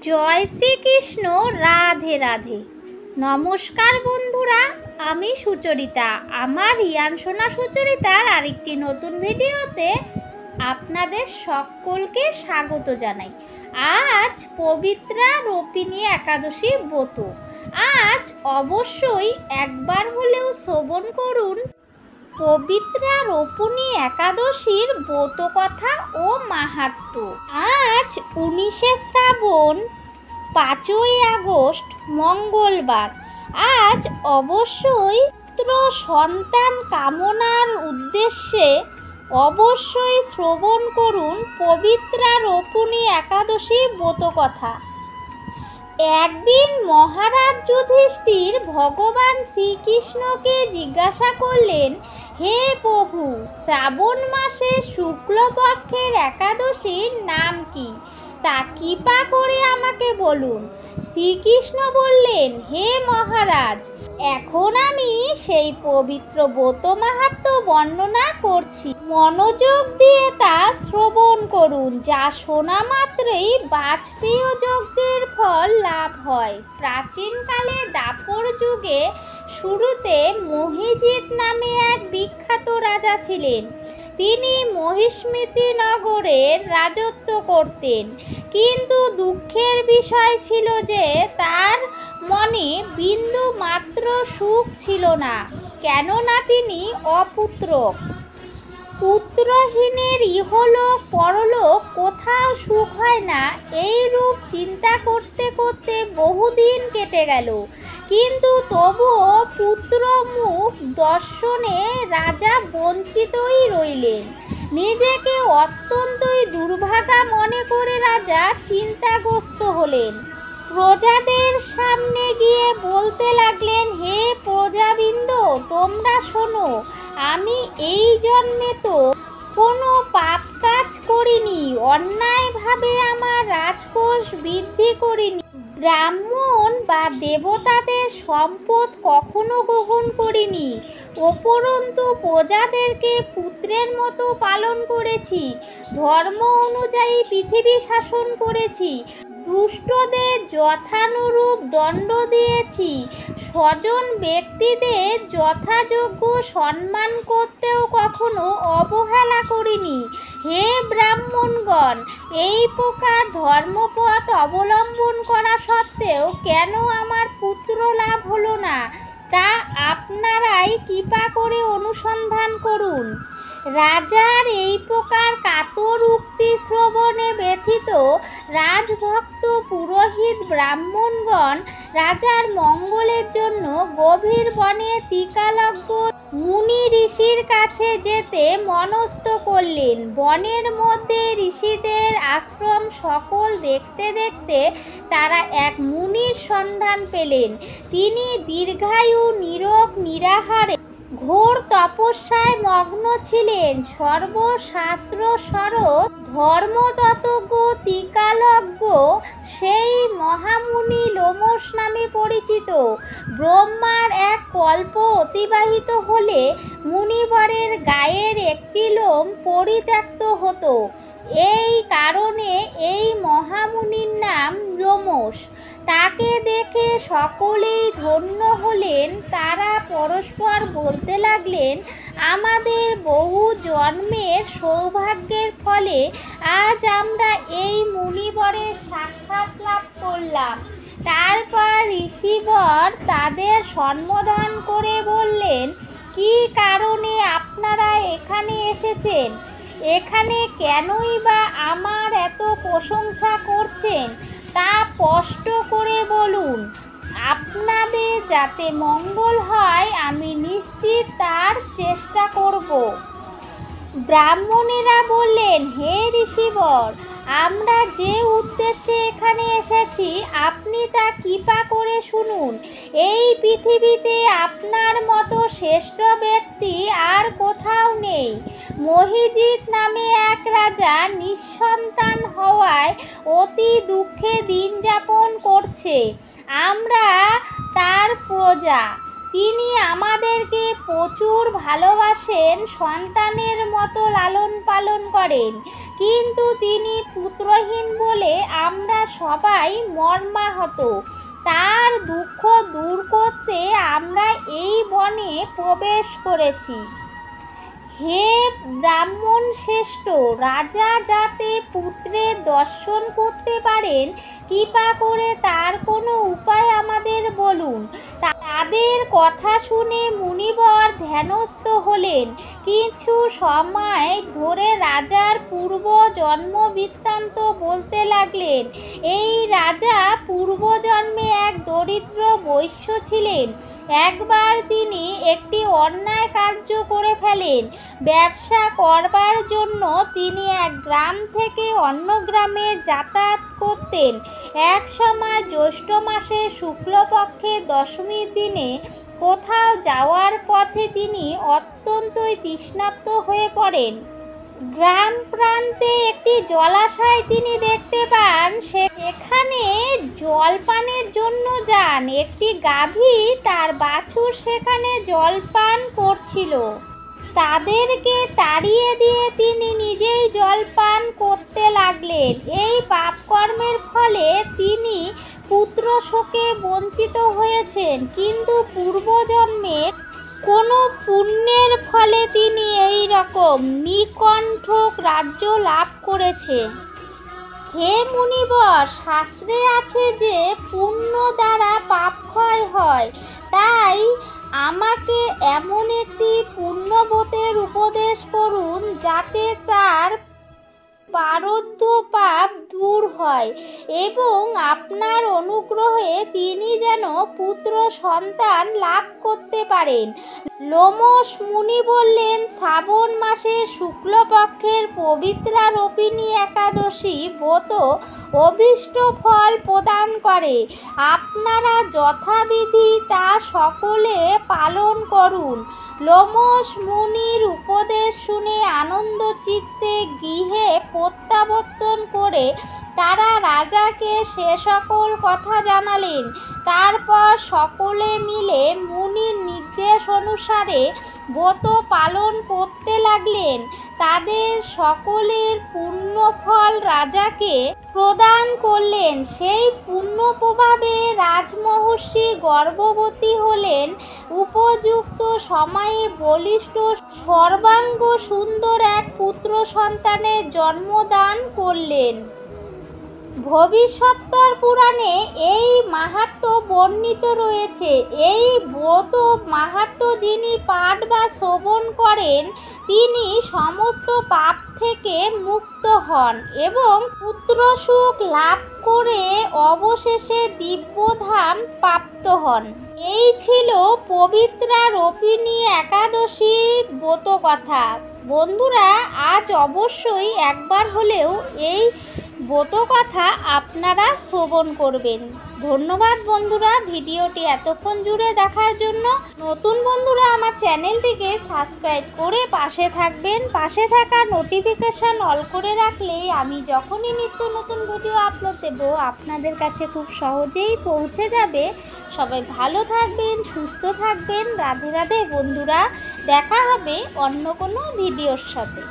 জয় শ্রীকৃষ্ণ। রাধে রাধে। নমস্কার বন্ধুরা, আমি সুচরিতা। আমার রিয়ান সোনা সুচরিতার আরেকটি নতুন ভিডিওতে আপনাদের সকলকে স্বাগত জানাই। আজ পবিত্রা রোপিণী একাদশীর ব্রত। আজ অবশ্যই একবার হলেও শ্রবণ করুন পবিত্রা রোপিণী একাদশীর ব্রত কথা ও মাহাত্ম্য। আজ 19শে শ্রাবণ, 5ই আগস্ট, মঙ্গলবার। আজ অবশ্যই পুত্র সন্তান কামনার উদ্দেশ্যে অবশ্যই শ্রবণ করুন পবিত্রা রোপিণী একাদশী ব্রত কথা। একদিন মহারাজ যুধিষ্ঠির ভগবান শ্রীকৃষ্ণকে জিজ্ঞাসা করলেন, হে প্রভু, শ্রাবণ মাসে শুক্লপক্ষের একাদশীর নাম কি? তা কৃপা করে আমাকে বলুন। শ্রীকৃষ্ণ বললেন, হে মহারাজ, এখন আমি সেই পবিত্র ব্রত মাহাত্ম্য বর্ণনা করছি। মনোযোগ দিয়ে তা শ্রবণ করুন, যা শোনা মাত্রই বাজপেয় যজ্ঞের ফল লাভ হয়। প্রাচীনকালে দাপর যুগে শুরুতে মহিজিৎ নামে এক বিখ্যাত রাজা ছিলেন। তিনি মহিষ্মতি নগরের রাজত্ব করতেন, কিন্তু দুঃখের বিষয় ছিল যে তার মনে বিন্দু মাত্র সুখ ছিল না, কেননা তিনি অপুত্রক। পুত্রহীনের ইহলোক পরলোক কোথাও সুখ হয় না, এই রূপ চিন্তা করতে করতে বহুদিন কেটে গেল। কিন্তু তবুও পুত্রমুখ দর্শনে রাজা বঞ্চিতই রইলেন। নিজেকে অত্যন্তই দুর্ভাগা মনে করে রাজা চিন্তাগ্রস্ত হলেন। প্রজাদের সামনে গিয়ে বলতে লাগলেন, হে প্রজাবৃন্দ, তোমরা শোনো, আমি এই জন্মে তো কোনো পাপ কাজ করিনি, অন্যায়ভাবে আমার রাজকোষ বৃদ্ধি করিনি, ব্রাহ্মণ বা দেবতাদের সম্পদ কখনো গ্রহণ করিনি, উপরন্তু প্রজাদেরকে পুত্রের মতো পালন করেছি, ধর্ম অনুযায়ী পৃথিবী শাসন করেছি, দুষ্টদের যথানুরূপ দণ্ড দিয়েছি, স্বজন ব্যক্তিদের যথাযোগ্য সম্মান করতেও কখনো অবহেলা করিনি। হে ব্রাহ্মণগণ, এই প্রকার ধর্মপথ অবলম্বন করা সত্ত্বেও কেন আমার পুত্র লাভ হলো না, তা আপনারাই কৃপা করে অনুসন্ধান করুন। রাজার এই প্রকার কাতর উক্তি শ্রবণে ব্যথিত রাজভক্ত পুরোহিত ব্রাহ্মণগণ রাজার মঙ্গলের জন্য গভীর বনে টিকালজ্ঞ মুনি ঋষির কাছে যেতে মনস্থ করলেন। বনের মধ্যে ঋষিদের আশ্রম সকল দেখতে দেখতে তারা এক মুনির সন্ধান পেলেন। তিনি দীর্ঘায়ু, নীরোগ, নিরাহারে ঘোর তপস্যায় মগ্ন ছিলেন। সর্বশাস্ত্র স্বরূপ ধর্মতত্ত্বজ্ঞ টিকালজ্ঞ সেই মহামুনি লোমশ নামে পরিচিত। ব্রহ্মার এক কল্প অতিবাহিত হলে মুনিবরের গায়ের একটি লোম পরিত্যক্ত হতো। এই কারণে এই মহামুনির নাম লোমশ। তাকে দেখে সকলেই ধন্য হলেন। তারা পরস্পর বলতে লাগলেন, আমাদের বহু জন্মের সৌভাগ্যের ফলে আজ আমরা এই মুনিবরের সাক্ষাৎ লাভ করলাম। তারপর ঋষিবর তাদের সম্বোধন করে বললেন, কী কারণে আপনারা এখানে এসেছেন? এখানে কেনই বা আমার এত প্রশংসা করছেন, তা স্পষ্ট করে বলুন। আপনাদের যাতে মঙ্গল হয় আমি নিশ্চিত তার চেষ্টা করব। ব্রাহ্মণেরা বললেন, হে ঋষিবর, আমরা যে উদ্দেশ্যে এখানে এসেছি আপনি তা কৃপা করে শুনুন। এই পৃথিবীতে আপনার মতো শ্রেষ্ঠ ব্যক্তি আর কোথাও নেই। মহিজিৎ নামে এক রাজা নিঃসন্তান হওয়ায় অতি দুঃখে দিন যাপন করছে। আমরা তার প্রজা। তিনি আমাদেরকে প্রচুর ভালোবাসেন, সন্তানের মতো লালন পালন করেন, কিন্তু তিনি পুত্রহীন বলে আমরা সবাই মর্মাহত। তার দুঃখ দূর করতে আমরা এই বনে প্রবেশ করেছি। হে ব্রাহ্মণ শ্রেষ্ঠ, রাজা যাতে পুত্রের দর্শন করতে পারেন, কৃপা করে তার কোনো উপায় আমাদের বলুন। তাদের কথা শুনে মুনিবর ধ্যানস্থ হলেন। কিছু সময় ধরে রাজার পূর্ব জন্ম বৃত্তান্ত বলতে লাগলেন। এই রাজা পূর্বজন্মে এক দরিদ্র বৈশ্য ছিলেন। একবার তিনি একটি অন্যায় কার্য করে ফেলেন। ব্যবসা করবার জন্য তিনি এক গ্রাম থেকে অন্য গ্রামে যাতায়াত করতেন। এক সময় জ্যৈষ্ঠ মাসের শুক্লপক্ষের দশমীর দিনে কোথাও যাওয়ার পথে তিনি অত্যন্তই তৃষ্ণার্ত হয়ে পড়েন। গ্রাম প্রান্তে একটি জলাশয় তিনি দেখতে পান। সেখানে জলপানের জন্য যান। একটি গাভী তার বাছুর সেখানে জলপান করছিল। তাদেরকে তাড়িয়ে দিয়ে তিনি নিজেই জলপান করতে লাগলেন। এই পাপকর্মের ফলে তিনি পুত্র শোকে বঞ্চিত হয়েছেন, কিন্তু পূর্বজন্মের কোনো পুণ্যের ফলে তিনি এই রকম নিকণ্ঠক রাজ্য লাভ করেছে। হে মুনিবর, শাস্ত্রে আছে যে পুণ্য দ্বারা পাপ ক্ষয় হয়। তাই আমাকে এমন একটি পুণ্যবতের উপদেশ করুন যাতে তার প্রারব্ধ পাপ দূর হয় এবং আপনার অনুগ্রহে তিনি যেন পুত্র সন্তান লাভ করতে পারেন। লোমশ মুনি বললেন, শ্রাবণ মাসে শুক্লপক্ষের পবিত্রা রোপিণী একাদশী ব্রত অভীষ্ট ফল প্রদান করে। আপনারা যথাবিধি তা সকলে পালন করুন। লোমশ মুনির উপদেশ শুনে আনন্দ চিত্তে গৃহে প্রত্যাবর্তন করে তারা রাজাকে সে সকল কথা জানালেন। তারপর সকলে মিলে মুনির নির্দেশ অনুসারে ব্রত পালন করতে লাগলেন। তাদের সকলের পুণ্যফল রাজাকে প্রদান করলেন। সেই পুণ্য প্রভাবে রাজমহর্ষি গর্ভবতী হলেন। উপযুক্ত সময়ে বলিষ্ঠ সর্বাঙ্গ সুন্দর এক পুত্র সন্তানের জন্মদান করলেন। ভবিষ্যত্তর পুরাণে এই মাহাত্ম্য বর্ণিত রয়েছে। এই ব্রত মাহাত্ম্য যিনি পাঠ বা শ্রবণ করেন তিনি সমস্ত পাপ থেকে মুক্ত হন এবং পুত্র সুখ লাভ করে অবশেষে দিব্যধাম প্রাপ্ত হন। এই ছিল পবিত্রা রোপিণী একাদশীর ব্রত কথা। বন্ধুরা, আজ অবশ্যই একবার হলেও এই ব্রত কথা আপনারা শ্রবণ করবেন। ধন্যবাদ বন্ধুরা, ভিডিওটি এতক্ষণ জুড়ে দেখার জন্য। নতুন বন্ধুরা আমার চ্যানেলটিকে সাবস্ক্রাইব করে পাশে থাকবেন। পাশে থাকা নোটিফিকেশান অল করে রাখলে আমি যখনই নিত্য নতুন ভিডিও আপলোড দেব আপনাদের কাছে খুব সহজেই পৌঁছে যাবে। সবাই ভালো থাকবেন, সুস্থ থাকবেন। রাধে রাধে বন্ধুরা, দেখা হবে অন্য কোনো ভিডিওর সাথে।